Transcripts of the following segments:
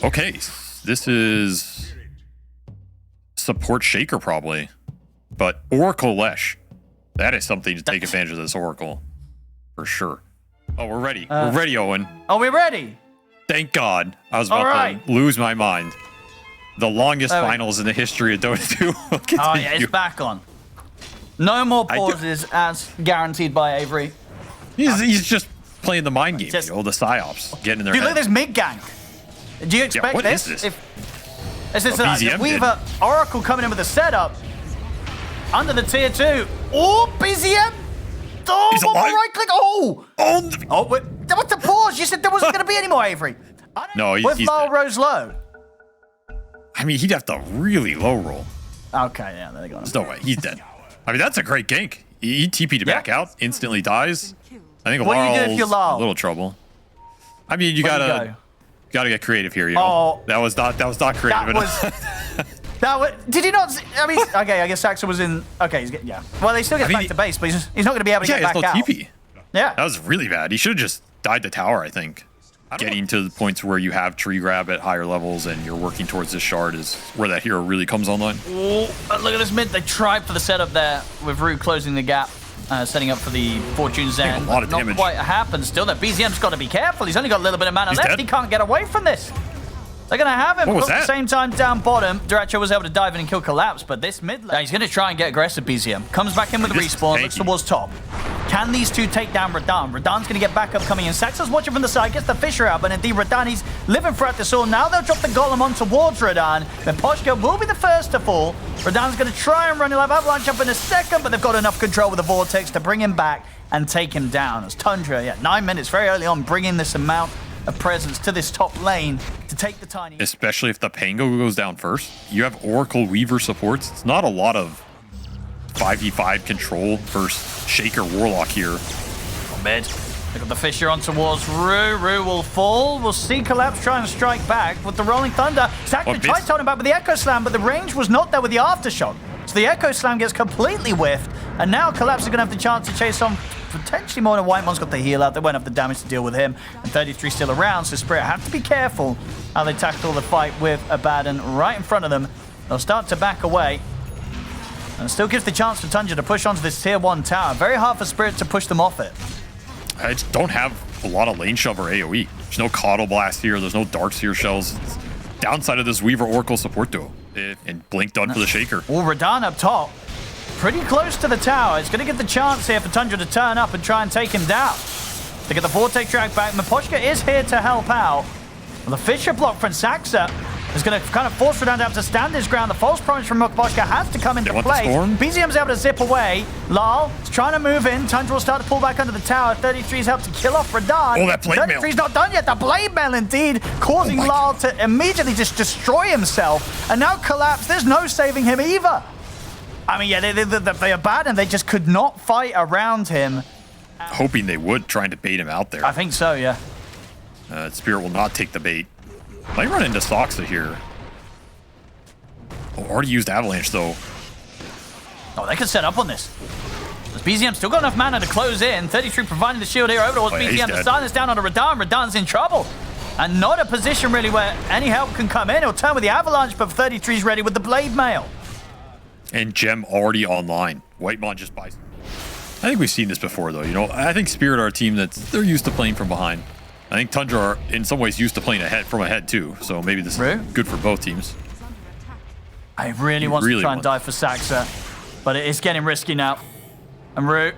Okay, this is support Shaker probably, but Oracle Lesh. That is something to take advantage of this Oracle, for sure. Oh, we're ready. We're ready, Owen. Are we ready? Thank God. I was about to lose my mind. The longest finals in the history of Dota 2 will continue. Oh, yeah, it's back on. No more pauses as guaranteed by Avery. He's just playing the mind game, you know, the psyops, getting in their Dude, head. look at this mid gank. Do you expect what this? Is this? This is Weaver Oracle coming in with a setup under the tier 2. Oh, BZM! Oh, he's one more alive. right click. Oh, wait. What's the pause? You said there wasn't going to be any more, Avery. No, he's Lyle rose low. I mean, he'd have to really low roll. Okay, yeah, there they go. There's no way. He's dead. I mean, that's a great gank. He TP'd back out, instantly dies. I think What do you do if you're Lyle? A little trouble. I mean, you gotta get creative here. You know? Oh, that was not creative enough. Did he not? I mean, okay, I guess Saxa was in. Okay, yeah. Well, they still get back to base, but he's not going to be able to get back out. TP. Yeah, that was really bad. He should have just died the tower, I think. Getting to the points where you have tree grab at higher levels and you're working towards this shard is where that hero really comes online. Oh, look at this mid. They tried for the setup there with Rue closing the gap, setting up for the Fortune's End. A lot of damage. Not quite happened still. That BZM's got to be careful. He's only got a little bit of mana left. Dead. He can't get away from this. They're going to have him. What was At that? the same time, down bottom, Duracho was able to dive in and kill Collapse, but this mid lane, he's going to try and get aggressive, BZM. Comes back in with the respawn, looks towards top. Can these two take down Radan? Radan's going to get back up coming in. Saxa's watching from the side, gets the Fisher out, but indeed Radan, he's living throughout this all. Now they'll drop the Golem on towards Radan. Then Poshka will be the first to fall. Radan's going to try and run. He'll have Avalanche up in a second, but they've got enough control with the Vortex to bring him back and take him down. As Tundra, 9 minutes very early on, bringing this amount of presence to this top lane to take the tiny. Especially if the Pango goes down first. You have Oracle Weaver supports. It's not a lot of 5v5 control versus Shaker Warlock here. Mid. Look at the Fisher on towards Rue. Rue will fall. We'll see Collapse try and strike back with the Rolling Thunder. Saxon tries to hold him back with the Echo Slam, but the range was not there with the Aftershock. So the Echo Slam gets completely whiffed, and now Collapse is going to have the chance to chase on potentially more than Whitemon's got the heal out. They won't have the damage to deal with him, and 33 still around, so Spirit have to be careful how they tackle the fight with Abaddon right in front of them. They'll start to back away, and it still gives the chance for Tundra to push onto this tier 1 tower. Very hard for Spirit to push them off it. I just don't have a lot of lane shove or AoE. There's no Coddle Blast here. There's no Darkseer shells. It's downside of this Weaver Oracle support duo. And Blink done for the Shaker. Oh, Radan up top. Pretty close to the tower. It's going to get the chance here for Tundra to turn up and try and take him down. They get the Vortex drag back. Miposhka is here to help out. Well, the Fisher block from Saxa is going to kind of force Radan to have to stand his ground. The false promise from Miposhka has to come into play. BZM's able to zip away. Lal is trying to move in. Tundra will start to pull back under the tower. 33's helped to kill off Radan. Oh, that Blade Mail. 33's not done yet. The Blade Mail indeed causing Lal to immediately just destroy himself. And now Collapse. There's no saving him either. I mean, yeah, they are bad, and they just could not fight around him. Hoping they would, trying to bait him out there. I think so, yeah. Spirit will not take the bait. Might run into Soxa here. Oh, already used Avalanche, though. Oh, they could set up on this. BZM still got enough mana to close in. 33 providing the shield here over towards BZM. The silence down onto Radan. Radan's in trouble. And not a position, really, where any help can come in. He'll turn with the Avalanche, but 33's ready with the Blade Mail. And Gem already online. Whitemon just buys. I think we've seen this before, though. You know, I think Spirit are a team they're used to playing from behind. I think Tundra are, in some ways, used to playing from ahead, too. So maybe this is good for both teams. I really want to try and dive for Saxa, but it is getting risky now. And Root,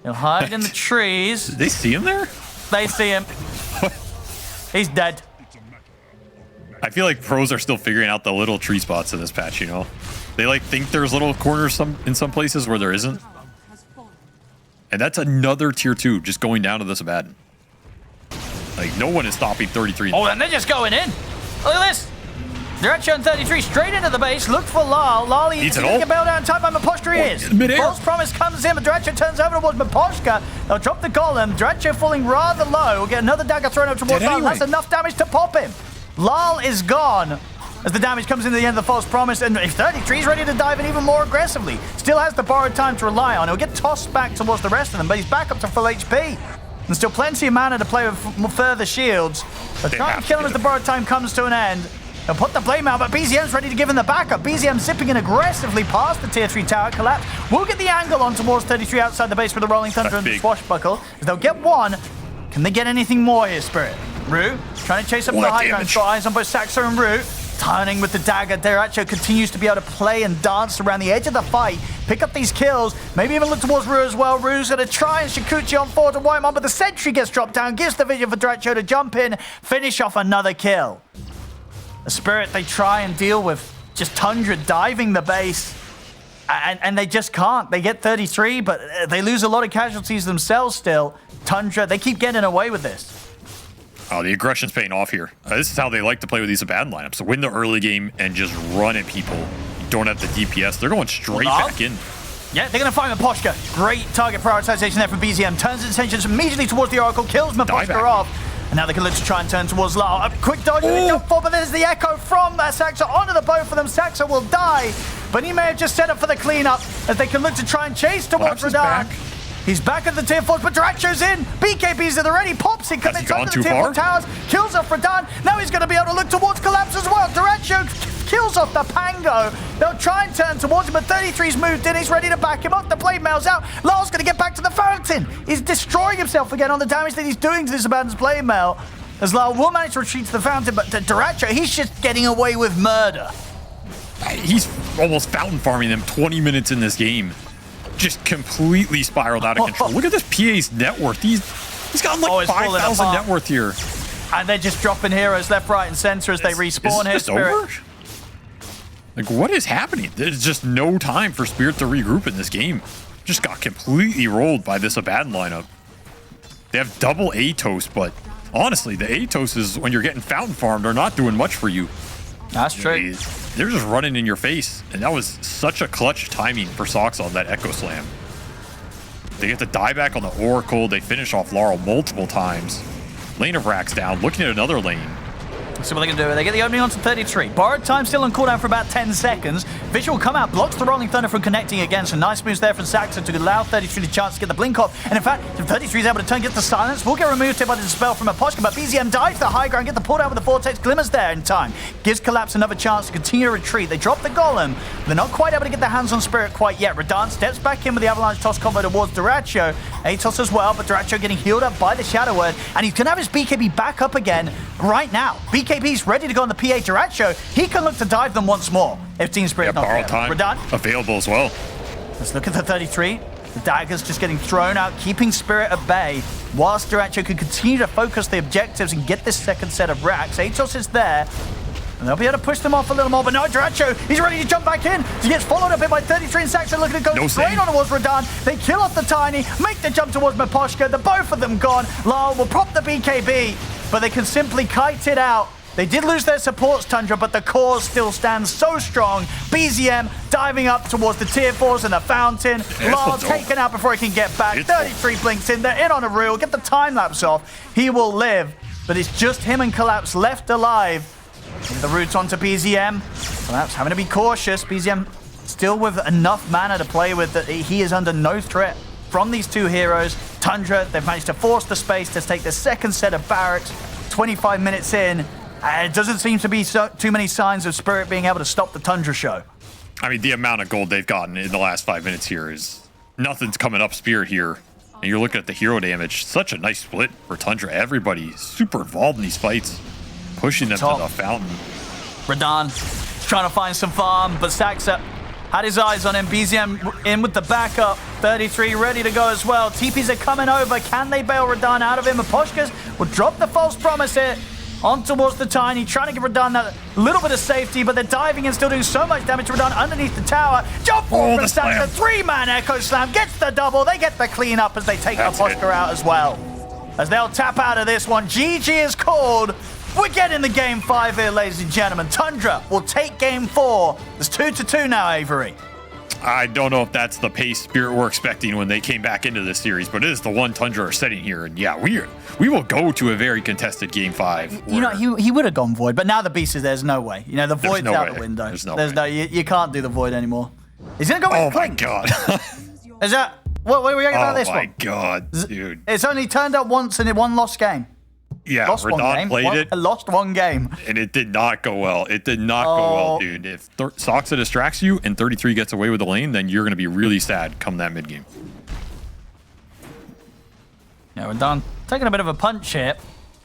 he'll hide in the trees. Did they see him there? They see him. He's dead. I feel like pros are still figuring out the little tree spots in this patch, you know? They think there's little corners in some places where there isn't. And that's another tier 2 just going down to this Abaddon. Like, no one is stopping 33. Oh, and they're just going in. Look at this. They're actually on 33 straight into the base. Look for Lal. Lal needs to get bailed out in time by Miposhka. He is. False Promise comes in, but Dracho turns over towards Miposhka. They'll drop the Golem. Dracho falling rather low. We'll get another dagger thrown up towards Lal. That's enough damage to pop him. Lal is gone as the damage comes into the end of the False Promise, and if 33 is ready to dive in even more aggressively. Still has the borrowed time to rely on. He'll get tossed back towards the rest of them, but he's back up to full HP. and still plenty of mana to play with further shields. They're trying to kill him as the borrowed time comes to an end. They'll put the blame out, but BZM's ready to give him the backup. BZM zipping in aggressively past the tier 3 tower collapse. We'll get the angle on towards 33 outside the base with the Rolling Thunder and the Swashbuckle. They'll get one. Can they get anything more here, Spirit? Rue trying to chase up the high ground. Got eyes on both Saxo and Rue. Turning with the dagger. Deracho continues to be able to play and dance around the edge of the fight. Pick up these kills. Maybe even look towards Rue as well. Rue's going to try and Shikuchi on forward to wipe him on, but the sentry gets dropped down. Gives the vision for Deracho to jump in. Finish off another kill. The Spirit they try and deal with just Tundra diving the base. And they just can't. They get 33, but they lose a lot of casualties themselves still. Tundra, they keep getting away with this. Oh, the aggression's paying off here. This is how they like to play with these Abaddon lineups. So win the early game and just run at people. You don't have the DPS. They're going straight back in. Yeah, they're going to find Miposhka. Great target prioritization there from BZM. Turns its attention immediately towards the Oracle. Kills Miposhka off. And now they can look to try and turn towards Lau. A quick dodge and a jump forward, but there's the echo from Saxo onto the bow for them. Saxo will die, but he may have just set up for the cleanup as they can look to try and chase towards Radahn. He's back at the tier 4s, but Deracho's in. BKB's at the ready. Pops in, commits up to the tier 4 towers. Kills off Radahn. Now he's going to be able to look towards Collapse as well. Deracho kills off the Pango. They'll try and turn towards him, but 33's moved in. He's ready to back him up. The blade mail's out. Lar's going to get back to the fountain. He's destroying himself again on the damage that he's doing to this Abaddon's blade mail. As Lar will manage to retreat to the fountain, but Deracho, he's just getting away with murder. He's almost fountain farming them 20 minutes in this game. Just completely spiraled out of control. Look at this PA's net worth. He's got like 5,000 net worth here. And they're just dropping heroes left, right, and center as they respawn here, Spirit. Over? Like, what is happening? There's just no time for Spirit to regroup in this game. Just got completely rolled by this Abaddon lineup. They have double Atos, but honestly, the Atoses, when you're getting fountain farmed, are not doing much for you. That's true. They're just running in your face, and that was such a clutch timing for Sox on that Echo Slam. They get the dieback on the Oracle. They finish off Laurel multiple times. Lane of Racks down, looking at another lane. Let's see what they can do. They get the opening onto 33. Borrowed time still on cooldown for about 10 seconds. Visual come out, blocks the Rolling Thunder from connecting again. So nice moves there from Saxo to allow 33 the chance to get the blink off. And in fact, if 33 is able to turn, get the silence, will get removed by the dispel from Miposhka. But BZM dives to the high ground, get the pull down with the Vortex Glimmers there in time. Gives Collapse another chance to continue to retreat. They drop the Golem. They're not quite able to get their hands on Spirit quite yet. Radahn steps back in with the Avalanche Toss combo towards Deracho. Atos as well, but Deracho getting healed up by the Shadow Word. And he's going to have his BKB back up again right now. BKB's ready to go on the PA Deracho. He can look to dive them once more if Team Spirit not borrowed time Radahn available as well. Let's look at the 33. The dagger's just getting thrown out, keeping Spirit at bay, whilst Deracho can continue to focus the objectives and get this second set of racks. Atos is there, and they'll be able to push them off a little more, but no, Deracho, he's ready to jump back in. He gets followed up here by 33, and Saxo looking to go straight on towards Radahn. They kill off the Tiny, make the jump towards Miposhka. The both of them gone. Lyle will prop the BKB, but they can simply kite it out. They did lose their supports, Tundra, but the cause still stands so strong. BZM diving up towards the tier 4s and the fountain. Lyle taken out before he can get back. 33 blinks in. They're in on a reel. Get the time lapse off. He will live, but it's just him and Collapse left alive. The route onto BZM. Collapse having to be cautious. BZM still with enough mana to play with that he is under no threat from these two heroes. Tundra, they've managed to force the space to take the second set of barracks. 25 minutes in. It doesn't seem to be too many signs of Spirit being able to stop the Tundra show. I mean, the amount of gold they've gotten in the last 5 minutes here is nothing's coming up Spirit here. And you're looking at the hero damage. Such a nice split for Tundra. Everybody super involved in these fights, pushing them to the fountain. Radahn trying to find some farm, but Saxo had his eyes on him. BZM in with the backup. 33 ready to go as well. TPs are coming over. Can they bail Radahn out of him? Miposhkas will drop the false promise here. On towards the Tiny, trying to give Radahn that little bit of safety, but they're diving and still doing so much damage to Radahn underneath the tower. Jump forward from Saxo, 3-man Echo Slam, gets the double. They get the clean up as they take Miposhka out as well. As they'll tap out of this one, GG is called. We're getting the game 5 here, ladies and gentlemen. Tundra will take game 4. It's 2-2 now, Avery. I don't know if that's the pace Spirit were expecting when they came back into this series, but it is the one Tundra are setting here. And yeah, we will go to a very contested game 5. You know, he would have gone Void, but now the Beast is there's no way. You know, the Void's out the window. There's no you can't do the Void anymore. He's going to go with Clink. Oh my God. Is that... What are we talking about this one? Oh my god, dude. It's only turned up once in one lost game. Yeah, Lost one Radon game. played it. Lost one game. And it did not go well. It did not go well, dude. If Soxa distracts you and 33 gets away with the lane, then you're going to be really sad come that mid game. Yeah, Radon taking a bit of a punch here.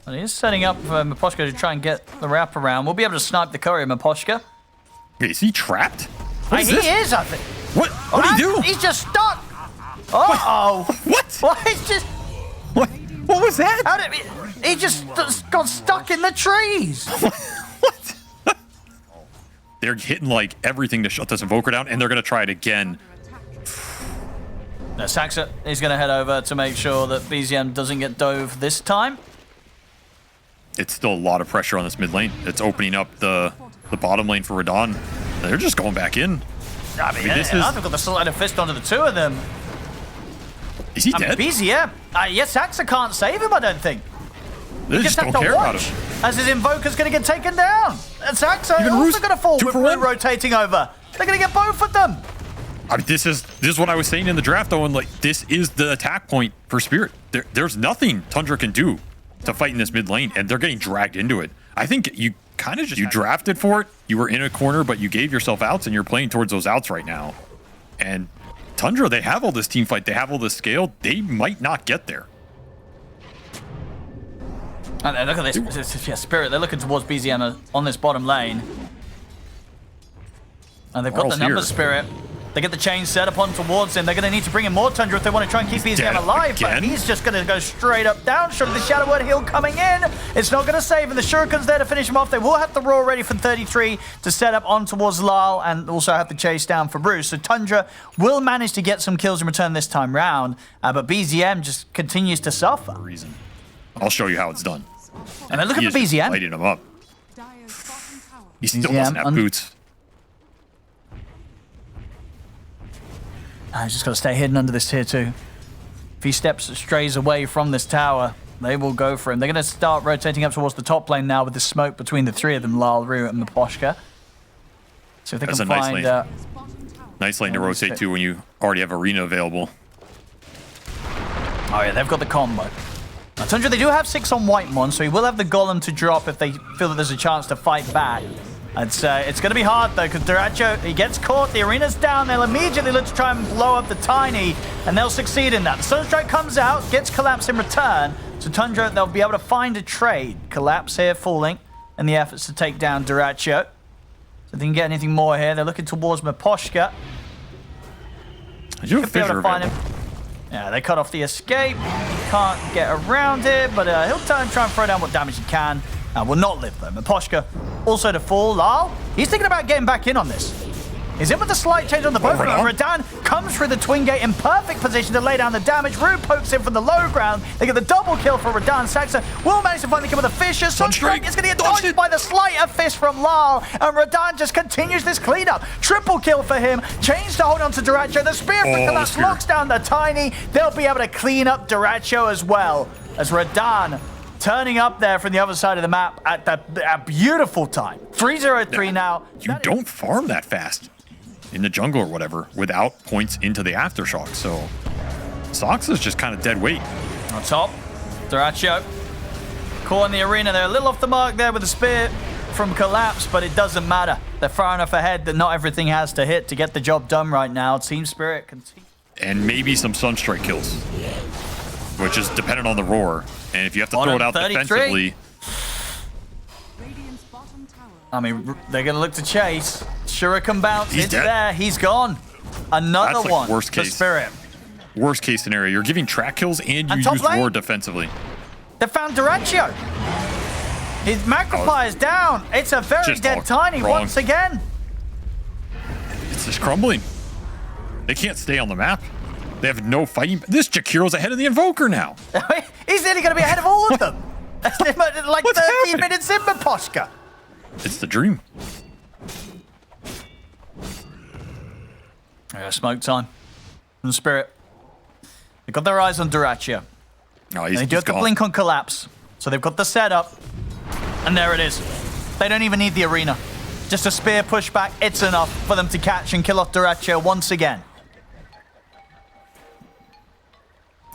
But he's setting up for Miposhka to try and get the wrap around. We'll be able to snipe the courier, Miposhka. Wait, is he trapped? What is this? He is, I think. What did he do? He's just stuck. Uh-oh. What? What? He's just... What was that? How did he just got stuck in the trees. What? They're hitting like everything to shut this Invoker down, and they're going to try it again. Now, Saxa is going to head over to make sure that BZM doesn't get dove this time. It's still a lot of pressure on this mid lane. It's opening up the bottom lane for Radon. They're just going back in. I mean this is... I've got the sleight of fist onto the two of them. Is he dead? BZM. Yes, Saxa can't save him, I don't think. They just don't care about him. As his Invoker's going to get taken down. And Saxa also going to fall with Rue rotating over. They're going to get both of them. I mean, this is what I was saying in the draft, though, and like this is the attack point for Spirit. There's nothing Tundra can do to fight in this mid lane, and they're getting dragged into it. I think you kind of just drafted for it. You were in a corner, but you gave yourself outs, and you're playing towards those outs right now. And Tundra, they have all this team fight, they have all this scale. They might not get there. And look at this. Yeah, Spirit, they're looking towards BZM on this bottom lane. And they've got the numbers, Spirit. They get the chain set upon towards him. They're going to need to bring in more Tundra if they want to try and keep BZM alive. But he's just going to go straight up down. Shot of the Shadow Word heal coming in. It's not going to save, and the Shuriken's there to finish him off. They will have the Roar ready for 33 to set up on towards Lal, and also have the chase down for Bruce. So Tundra will manage to get some kills in return this time round, but BZM just continues to suffer. I'll show you how it's done. And then look at the BZM. Lighting him up. He still doesn't have boots. He's just got to stay hidden under this tier 2. If he strays away from this tower, they will go for him. They're going to start rotating up towards the top lane now with the smoke between the three of them, Lal, Rue, and Miposhka. So if they can find... Nice lane to rotate to when you already have Arena available. Oh yeah, they've got the combo. Now, Tundra, they do have 6 on Whitemon, so he will have the Golem to drop if they feel that there's a chance to fight back. It's going to be hard, though, because Duracho, he gets caught, the arena's down, they'll immediately look to try and blow up the Tiny, and they'll succeed in that. The Sunstrike comes out, gets Collapse in return, so Tundra, they'll be able to find a trade. Collapse here falling in the efforts to take down Duracho. So they can get anything more here. They're looking towards Miposhka. Yeah, they cut off the escape. Can't get around it, but he'll try and throw down what damage he can. Will not live, though. Miposhka also to fall. Lal, he's thinking about getting back in on this. He's in with the slight change on the both. Radon comes through the twin gate in perfect position to lay down the damage. Rue pokes in from the low ground. They get the double kill for Radon. Saxa will manage to finally kill with a Fisher. Sunstrike is going to get dodged by the sleight of fist from Lal. And Radon just continues this cleanup. Triple kill for him. Change to hold on to Duracho. The spear for Collapse locks down the Tiny. They'll be able to clean up Duracho as well. As Radon turning up there from the other side of the map at a beautiful time. 3-0-3 now. You don't farm that fast in the jungle or whatever without points into the Aftershock. So Soxa's just kind of dead weight. On top, Duracho caught in the arena. They're a little off the mark there with the spear from Collapse, but it doesn't matter. They're far enough ahead that not everything has to hit to get the job done right now. Team Spirit continues. And maybe some Sunstrike kills, which is dependent on the Roar. And if you have to throw it out defensively... I mean, they're going to look to chase. Shuriken bounce. He's dead. There. He's gone. Another That's like one worst case. for Spirit. Worst case scenario. You're giving track kills and you use Roar defensively. They found Duracho. His Magpie is down. It's a very dead Tiny once again. It's just crumbling. They can't stay on the map. They have no fighting. This Jakiro's ahead of the Invoker now. He's nearly going to be ahead of all of them. Like 13 minutes in Miposhka. It's the dream. Smoke time from Spirit. They've got their eyes on Duracho. Oh, they do have to blink on Collapse. So they've got the setup. And there it is. They don't even need the arena. Just a spear pushback. It's enough for them to catch and kill off Duracho once again.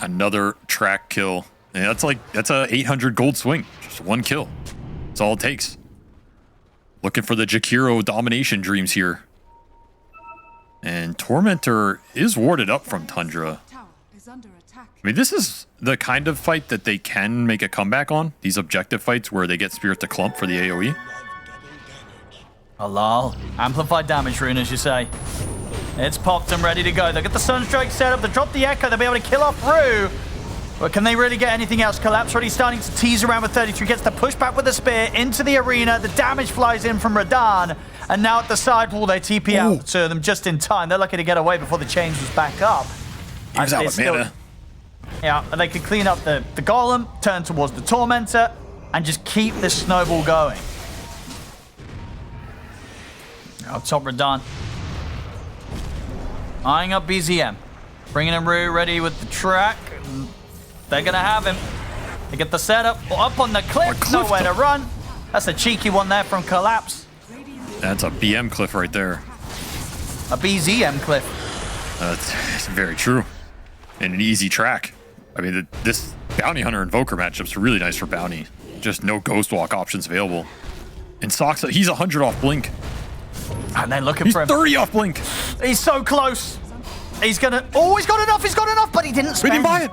Another track kill. And that's a 800 gold swing. Just one kill. That's all it takes. Looking for the Jakiro domination dreams here. And Tormentor is warded up from Tundra. I mean, this is the kind of fight that they can make a comeback on. These objective fights where they get Spirit to Clump for the AoE. Halal. Amplified damage rune, as you say. It's popped and ready to go. They get the Sunstrike set up. They drop the Echo. They'll be able to kill off Rue. But can they really get anything else? Collapse already starting to tease around with 33. Gets the pushback with the spear into the arena. The damage flies in from Radahn. And now at the side wall, they TP out to them just in time. They're lucky to get away before the change was back up. He's out of mana. Yeah, and they can clean up the Golem, turn towards the Tormentor, and just keep this snowball going. Up top, Radahn. Eyeing up BZM. Bringing in Rue ready with the track. They're going to have him. They get the setup up on the cliff. Nowhere to run. That's a cheeky one there from Collapse. That's a BM cliff right there. A BZM cliff. That's very true. And an easy track. I mean, this Bounty Hunter Invoker matchup's really nice for Bounty. Just no Ghost Walk options available. And Soxa, he's 100 off Blink. And they're looking for him. 30 off Blink. He's so close. He's gonna... Oh, he's got enough, but he didn't spend. We didn't buy it.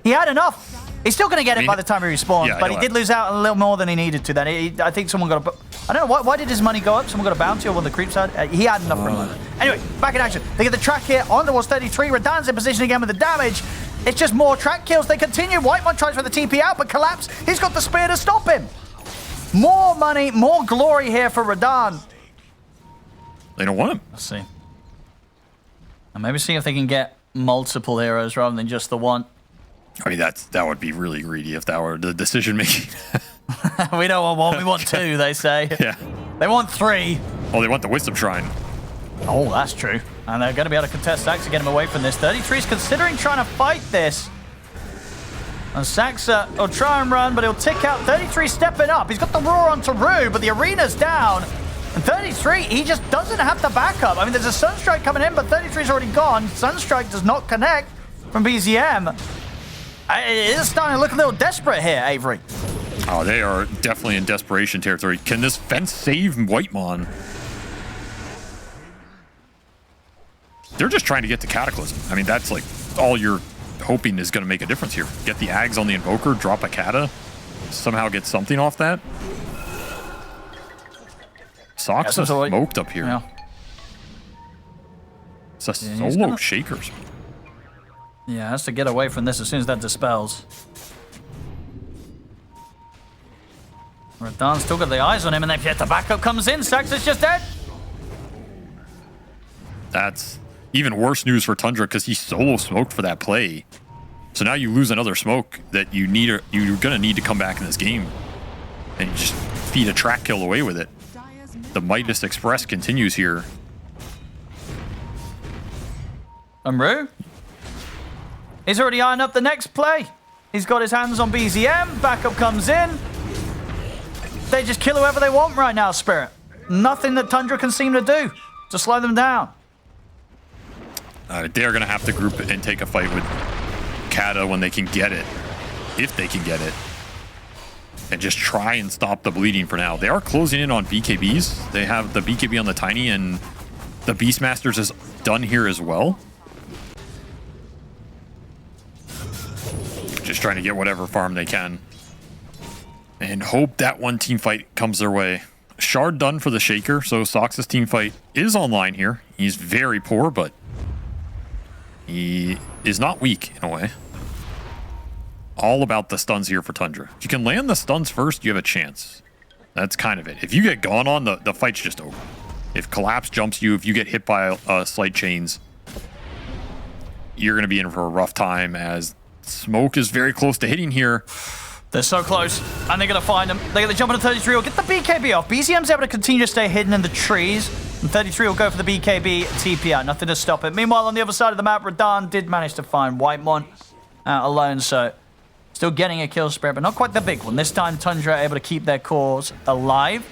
He had enough. He's still going to get it by the time he respawns, yeah, but he did lose out a little more than he needed to. Then I think someone got a... I don't know, why did his money go up? Someone got a bounty or one of the creeps had? He had enough for him. Anyway, back in action. They get the track here on towards 33. Radahn's in position again with the damage. It's just more track kills. They continue. Whitemon tries for the TP out, but Collapse. He's got the spear to stop him. More money, more glory here for Radahn. They don't want him. Let's see. And maybe see if they can get multiple heroes rather than just the one. I mean, that would be really greedy if that were the decision making. We don't want one, we want two, they say. Yeah. They want three. Oh, they want the Wisdom Shrine. Oh, that's true. And they're going to be able to contest Saxa to get him away from this. 33's considering trying to fight this. And Saxa will try and run, but he'll tick out. 33 stepping up. He's got the roar onto Rue, but the arena's down. And 33, he just doesn't have the backup. I mean, there's a Sunstrike coming in, but 33's already gone. Sunstrike does not connect from BZM. It is starting to look a little desperate here, Avery. Oh, they are definitely in desperation territory. Can this fence save Whitemon? They're just trying to get to Cataclysm. I mean, that's like all you're hoping is going to make a difference here. Get the Ags on the Invoker, drop a Kata, somehow get something off that. Socks are smoked up here. Yeah. It's a solo Shakers. Yeah, has to get away from this as soon as that dispels. Radahn's still got the eyes on him, and then the backup comes in. Saxa's just dead. That's even worse news for Tundra because he solo smoked for that play. So now you lose another smoke that you're gonna need to come back in this game, and you just feed a track kill away with it. The Midas Express continues here. Rue? He's already eyeing up the next play. He's got his hands on BZM. Backup comes in. They just kill whoever they want right now, Spirit. Nothing that Tundra can seem to do to slow them down. They're going to have to group and take a fight with Kata when they can get it. If they can get it. And just try and stop the bleeding for now. They are closing in on BKBs. They have the BKB on the Tiny, and the Beastmasters is done here as well. Just trying to get whatever farm they can. And hope that one team fight comes their way. Shard done for the Shaker, so Sox's team fight is online here. He's very poor, but he is not weak in a way. All about the stuns here for Tundra. If you can land the stuns first, you have a chance. That's kind of it. If you get gone on, the fight's just over. If Collapse jumps you, if you get hit by slight chains, you're going to be in for a rough time as Smoke is very close to hitting here. They're so close, and they're going to find him. They're going to jump into 33. Will get the BKB off. BZM's able to continue to stay hidden in the trees, and 33 will go for the BKB TP out. Nothing to stop it. Meanwhile, on the other side of the map, Radahn did manage to find Whitemon out alone, so still getting a kill spread, but not quite the big one. This time, Tundra able to keep their cause alive.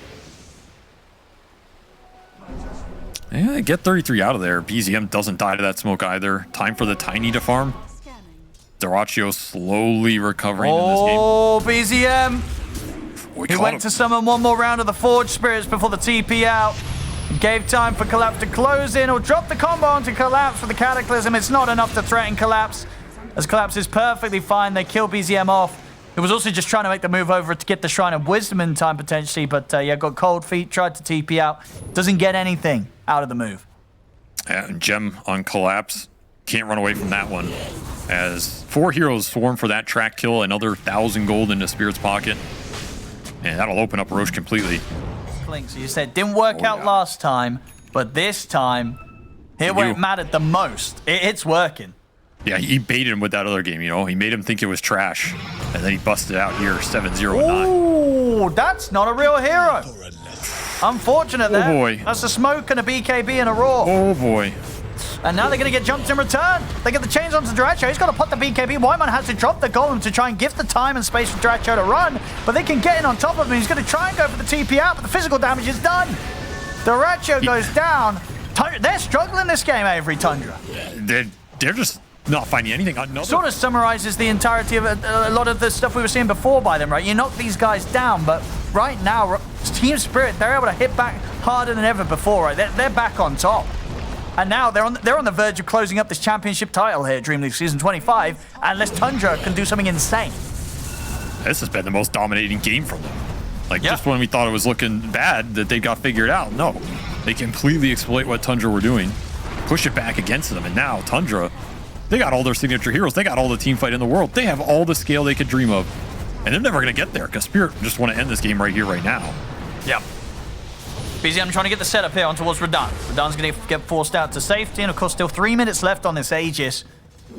Yeah, get 33 out of there. BZM doesn't die to that smoke either. Time for the Tiny to farm. Dyrachyo slowly recovering in this game. Oh, BZM. He went him. to summon one more round of the Forge Spirits before the TP out. Gave time for Collapse to close in or drop the combo onto Collapse for the Cataclysm. It's not enough to threaten Collapse, as Collapse is perfectly fine. They kill BZM off. He was also just trying to make the move over to get the Shrine of Wisdom in time potentially, but yeah, got cold feet, tried to TP out. Doesn't get anything out of the move. Yeah, and Gem on Collapse. Can't run away from that one. As 4 heroes swarm for that track kill, another 1,000 gold into Spirit's pocket. And that'll open up Roche completely. So you said didn't work out last time, but this time, here where it mattered the most, it's working. Yeah, he baited him with that other game, you know? He made him think it was trash. And then he busted out here 7-0-9. Ooh, that's not a real hero. Unfortunate there. Oh boy. That's a smoke and a BKB and a raw. Oh boy. And now they're going to get jumped in return. They get the chains onto Dyrachyo. He's got to put the BKB. Wyman has to drop the golem to try and give the time and space for Dyrachyo to run. But they can get in on top of him. He's going to try and go for the TP out, but the physical damage is done. Dyrachyo goes down. They're struggling this game, Avery Tundra. They're just not finding anything. Sort of summarizes the entirety of a lot of the stuff we were seeing before by them, right? You knock these guys down, but right now, Team Spirit, they're able to hit back harder than ever before, right? They're back on top. And now they're on the verge of closing up this championship title here, Dream League Season 25, unless Tundra can do something insane. This has been the most dominating game from them. Like, just when we thought it was looking bad that they got figured out, no. They completely exploit what Tundra were doing, push it back against them, and now Tundra, they got all their signature heroes. They got all the team fight in the world. They have all the scale they could dream of. And they're never going to get there because Spirit just want to end this game right here, right now. Yep. BZM trying to get the setup here on towards Radan. Radan's going to get forced out to safety, and of course still 3 minutes left on this Aegis.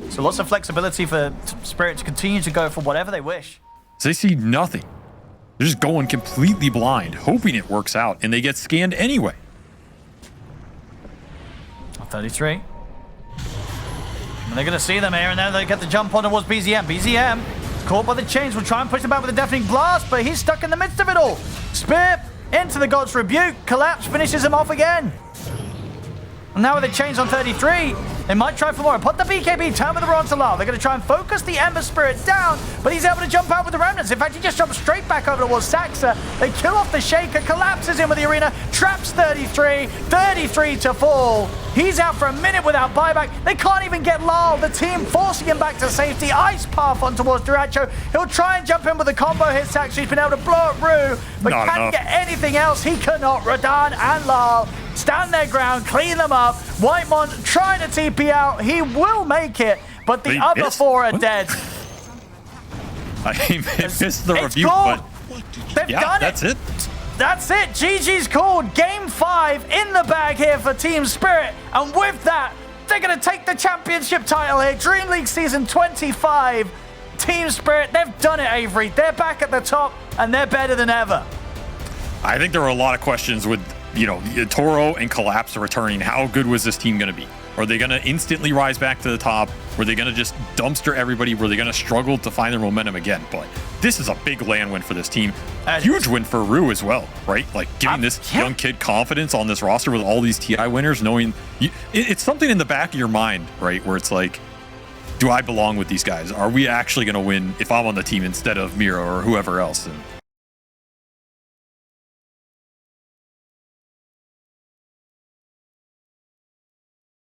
So lots of flexibility for Spirit to continue to go for whatever they wish. So they see nothing. They're just going completely blind, hoping it works out, and they get scanned anyway. 33. And they're going to see them here, and then they get the jump on towards BZM. BZM, caught by the chains, will try and push him back with a deafening blast, but he's stuck in the midst of it all. Spirit into the God's Rebuke. Collapse finishes him off again. And now with the chains on 33, they might try for more. Put the BKB, turn with the Ron Solar. They're going to try and focus the Ember Spirit down, but he's able to jump out with the Remnants. In fact, he just jumps straight back over towards Saxa. They kill off the Shaker, collapses in with the Arena, traps 33, 33 to fall. He's out for a minute without buyback. They can't even get Lal. The team forcing him back to safety. Ice Path on towards Dyrachyo. He'll try and jump in with a combo hit. Saxa. He's been able to blow up Rue, but can't get anything else. He cannot. Radan and Lal stand their ground, clean them up. Whitemon trying to TP out. He will make it, but the other 4 are dead. I missed the review, but they've done it. That's it. That's it. GG's called. Game 5 in the bag here for Team Spirit. And with that, they're going to take the championship title here. Dream League Season 25. Team Spirit, they've done it, Avery. They're back at the top, and they're better than ever. I think there were a lot of questions with, you know, Toro and Collapse returning. How good was this team going to be? Are they going to instantly rise back to the top? Were they going to just dumpster everybody? Were they going to struggle to find their momentum again? But this is a big land win for this team. A huge win for Rue as well, right? Like giving this young kid confidence on this roster with all these TI winners, knowing it's something in the back of your mind, right? Where it's like, do I belong with these guys? Are we actually going to win if I'm on the team instead of Mira or whoever else? And